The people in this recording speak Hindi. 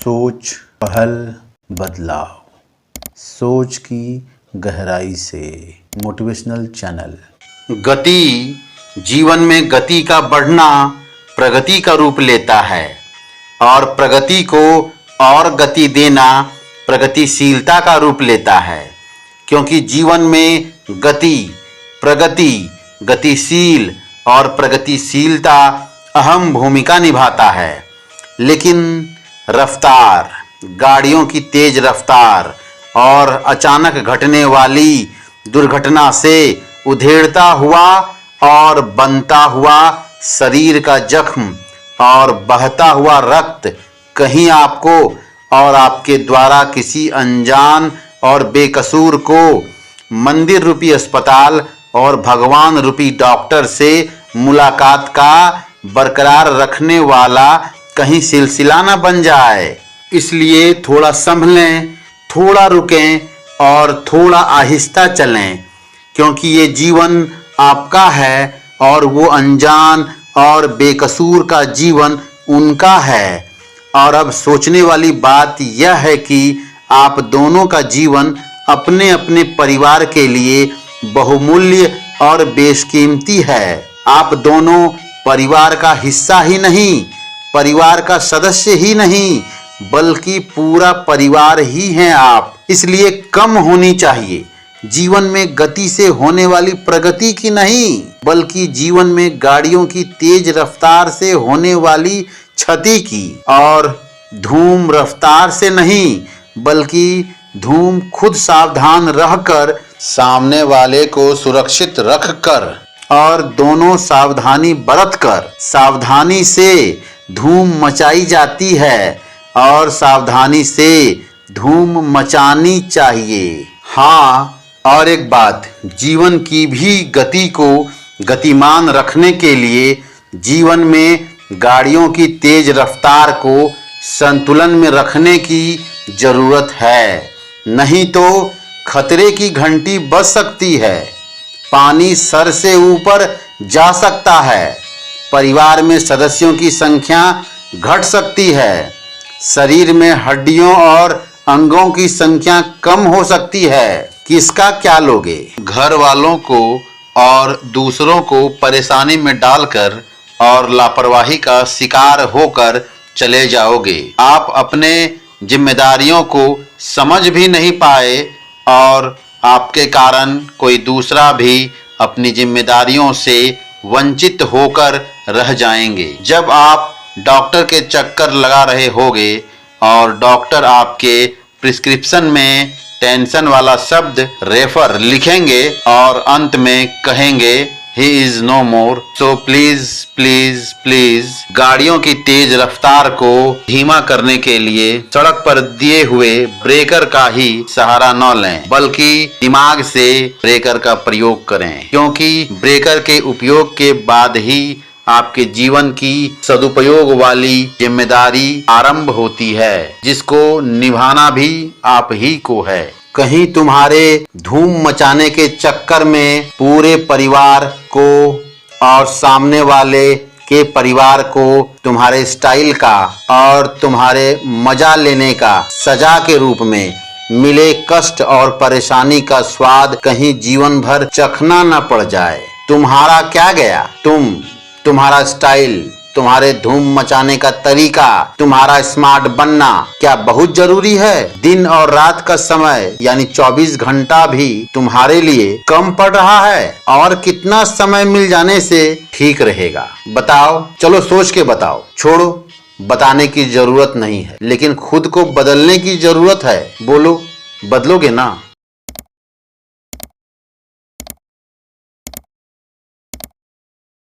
सोच, पहल, बदलाव, सोच की गहराई से मोटिवेशनल चैनल। गति, जीवन में गति का बढ़ना प्रगति का रूप लेता है और प्रगति को और गति देना प्रगतिशीलता का रूप लेता है, क्योंकि जीवन में गति, प्रगति, गतिशील और प्रगतिशीलता अहम भूमिका निभाता है। लेकिन रफ्तार, गाड़ियों की तेज रफ्तार और अचानक घटने वाली दुर्घटना से उधेड़ता हुआ और बनता हुआ शरीर का जख्म और बहता हुआ रक्त कहीं आपको और आपके द्वारा किसी अनजान और बेकसूर को मंदिर रूपी अस्पताल और भगवान रूपी डॉक्टर से मुलाकात का बरकरार रखने वाला कहीं सिलसिला न बन जाए। इसलिए थोड़ा संभलें, थोड़ा रुकें और थोड़ा आहिस्ता चलें, क्योंकि ये जीवन आपका है और वो अनजान और बेकसूर का जीवन उनका है। और अब सोचने वाली बात यह है कि आप दोनों का जीवन अपने अपने परिवार के लिए बहुमूल्य और बेशकीमती है। आप दोनों परिवार का हिस्सा ही नहीं, परिवार का सदस्य ही नहीं, बल्कि पूरा परिवार ही हैं आप। इसलिए कम होनी चाहिए जीवन में गति से होने वाली प्रगति की नहीं, बल्कि जीवन में गाड़ियों की तेज रफ्तार से होने वाली क्षति की। और धूम रफ्तार से नहीं, बल्कि धूम खुद सावधान रहकर, सामने वाले को सुरक्षित रखकर और दोनों सावधानी बरतकर सावधानी से धूम मचाई जाती है और सावधानी से धूम मचानी चाहिए। हाँ, और एक बात, जीवन की भी गति को गतिमान रखने के लिए जीवन में गाड़ियों की तेज रफ्तार को संतुलन में रखने की जरूरत है, नहीं तो खतरे की घंटी बज सकती है, पानी सर से ऊपर जा सकता है, परिवार में सदस्यों की संख्या घट सकती है, शरीर में हड्डियों और अंगों की संख्या कम हो सकती है। किसका क्या लोगे? घर वालों को और दूसरों को परेशानी में डालकर और लापरवाही का शिकार होकर चले जाओगे। आप अपने जिम्मेदारियों को समझ भी नहीं पाए और आपके कारण कोई दूसरा भी अपनी जिम्मेदारियों से वंचित होकर रह जाएंगे। जब आप डॉक्टर के चक्कर लगा रहे होगे और डॉक्टर आपके प्रिस्क्रिप्शन में टेंशन वाला शब्द रेफर लिखेंगे और अंत में कहेंगे he is no more, so please please please गाड़ियों की तेज रफ्तार को धीमा करने के लिए सड़क पर दिए हुए ब्रेकर का ही सहारा न लें, बल्कि दिमाग से ब्रेकर का प्रयोग करें, क्योंकि ब्रेकर के उपयोग के बाद ही आपके जीवन की सदुपयोग वाली जिम्मेदारी आरंभ होती है, जिसको निभाना भी आप ही को है। कहीं तुम्हारे धूम मचाने के चक्कर में पूरे परिवार को और सामने वाले के परिवार को तुम्हारे स्टाइल का और तुम्हारे मजा लेने का सजा के रूप में मिले कष्ट और परेशानी का स्वाद कहीं जीवन भर चखना न पड़ जाए। तुम्हारा क्या गया? तुम्हारा स्टाइल, तुम्हारे धूम मचाने का तरीका, तुम्हारा स्मार्ट बनना क्या बहुत जरूरी है? दिन और रात का समय यानी 24 घंटा भी तुम्हारे लिए कम पड़ रहा है? और कितना समय मिल जाने से ठीक रहेगा? बताओ, चलो सोच के बताओ। छोड़ो, बताने की जरूरत नहीं है, लेकिन खुद को बदलने की जरूरत है। बोलो, बदलोगे ना?